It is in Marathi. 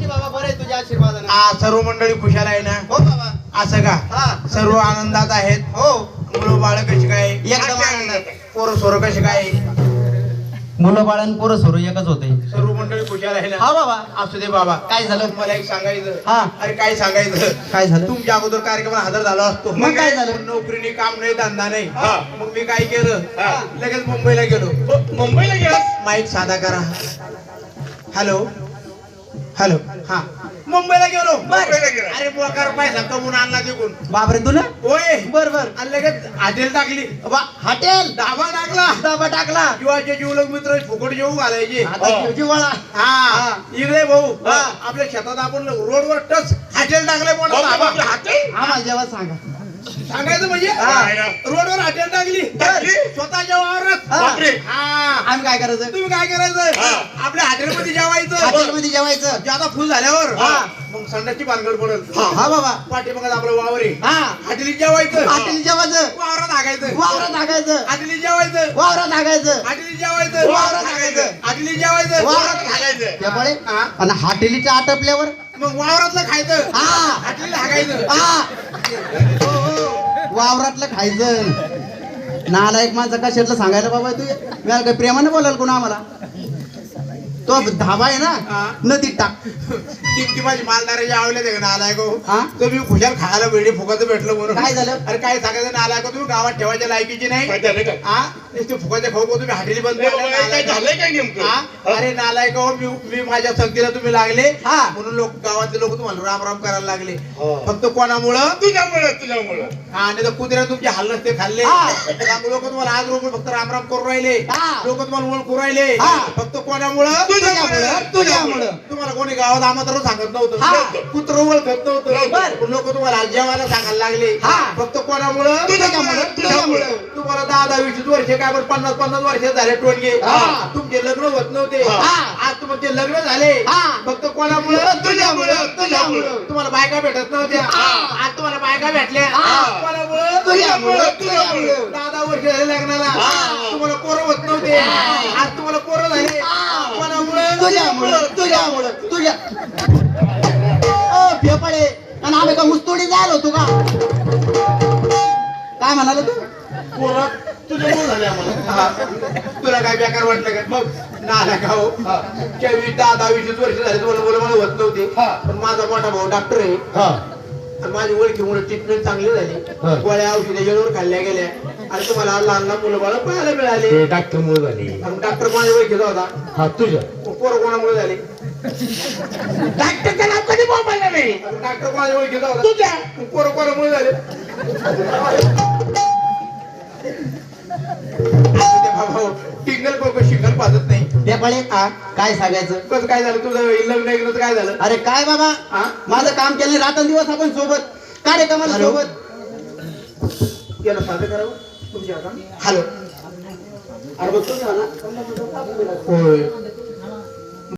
बाबा बरे तुझ्या आशीर्वादाने. सर्व मंडळी खुशाल आहे ना? हो बाबा. असं का? सर्व आनंदात आहेत? हो. मुलं बाळ कशी काय? एकदम आनंदात. पोरं सोरं कशी काय? मुलं बाळां पोरं सोरू एकच होते. सर्व मंडळी खुशाल आहे ना? हा बाबा. असू दे बाबा. काय झालं? मला एक सांगायचं. हा. अरे काय सांगायचं? काय झालं? तुमच्या अगोदर कार्यक्रमाला हजर झालो असतो. मग काय झालं? नोकरीने काम नाही, धंदा नाही. मग मी काय केलं? लगेच मुंबईला गेलो. मुंबईला गेला? माईक साधा करा. Hello hello. हा, मुंबईला गेलो. मुंबईला गेला? अरे मोकार पैसा कमवून आणला तिकून. बापरे तुला. होय. बर बर. आणि लगेच हॉटेल टाकली. हॉटेल डाबा टाकला. डबा टाकला. जीवाचे जीवलग मित्र फुकट जेवू घालायचे. आता जिवाळा. हा इकडे भाऊ आपल्या शेतात आपण रोडवर टच हॉटेल टाकले. मोठा डाबा. आम्हाला जेव्हा सांगा. सांगायचं म्हणजे रोडवर हॉटेल टाकली. स्वतःच्या वावरात. बापरे. हा, आम्ही काय करायचं? तुम्ही काय करायचं? आपल्या हॉटेलमध्ये जेवायचं. हॉटेलमध्ये जेवायचं. ज्यादा फुल झाल्यावर मग संडासची भानगड पडत. हा बाबा. पाठीमागं आपलं वावर आहे. हा. हॉटेलीत जेवायचं. हॉटेल जेवायचं. वावरात हागायचं. वावरात हागायचं. हॉटेलीत जेवायचं. वावरात हागायचं. हॉटेलीत जेवायचं. वावरात हागायचं. हॉटेलीत जेवायचं. वावरात हागायचं. त्यामुळे हा. आणि हॉटेलीच्या आटपल्यावर मग वावरातलं खायचं. हा. हॉटेलीत हागायचं. वावरातलं खायचं. नालायक माणसं कशातलं सांगायला बाबा तू. मी काही प्रेमाने बोलाल कोण आम्हाला. तो धाबा आहे ना नदीत टाक. ती माझी मालदाराची आवडले ते नालाय गो. हा? तुम्ही खुशाल खायला वेळी फुकाचं भेटलं म्हणून. काय झालं? अरे काय सांगायचं नालाय का तुम्ही गावात ठेवायच्या लायकीची नाही. हा, नुसते फुकाचे खाऊ तुम्ही हॉटेली बंद काय झालंय काय नेमकं? अरे नालाय का मी माझ्या संगतीला तुम्ही लागले. हा. म्हणून लोक गावातले लोक तुम्हाला राम राम करायला लागले. हो. फक्त कोणामुळं? तुझ्यामुळं. हा, नाही तर कुत्र्या तुमचे हल्ल ते खाल्ले. लोक तुम्हाला आज रोज फक्त राम राम करून राहिले. लोक तुम्हाला ओळखू राहिले. फक्त कोणामुळं? तुझ्यामुळं. तुम्हाला कोणी गावात आमंत्रण सांगत नव्हतं. कुत्र ओळखत नव्हतं. लोक तुम्हाला जेवायला सांगायला लागले. फक्त कोणामुळं? तुझ्यामुळं. तुम्हाला 10-20 वर्ष काय 50-50 वर्ष झाले टोनगे. तुमचे लग्न होत नव्हते. आज तुमचे लग्न झाले. फक्त कोणामुळं? तुझ्यामुळं. तुम्हाला बायका भेटत नव्हत्या. आज तुम्हाला बायका भेटल्या. कोणामुळं? तुझ्यामुळं. 10 वर्ष झाले लग्नाला. तुम्हाला पोरं होत नव्हते. आज तुम्हाला पोरं झाले. कोणामुळं? तुझ्यामुळं. तुझ्या फेफडे. आणि आम्ही का मुस्तोडी जायला होतो का? काय म्हणाला तू? पोरं तुझ्यामुळं झाले आम्हाला. तुला काय बेकार वाटलं का? मग नाला का हो? 10-20 वर्ष झाले तुम्हाला मुलं मला होत नव्हते. पण माझा मोठा भाऊ डॉक्टर आहे. आणि माझी ओळखीमुळे ट्रीटमेंट चांगली झाली. गोळ्या औषधे वेळेवर खाल्ल्या गेल्या. आणि तुम्हाला लहान लहान मुलं बाळ पाहायला मिळाले. डॉक्टर मुळे झाली. डॉक्टर माझ्या ओळखीचा होता. तुझ्या पोरं कोणामुळे झाले? डॉक्टरचं नाव कधी बोलला नाही. डॉक्टर माझ्या ओळखीचा होता. तुझ्या पोरं कोणामुळे झाले? टिंगल बघ शिंगल पाजत नाही. फेफडे. काय सांगायचं? कसं काय झालं तुझं लग्न ऐकलं काय झालं? अरे काय बाबा. माझं काम केलं रात्रंदिवस आपण सोबत कार्यक्रमाला सोबत. याला साधं करावं तुमच्या आता. हॅलो. अरे बघतो ना. होय.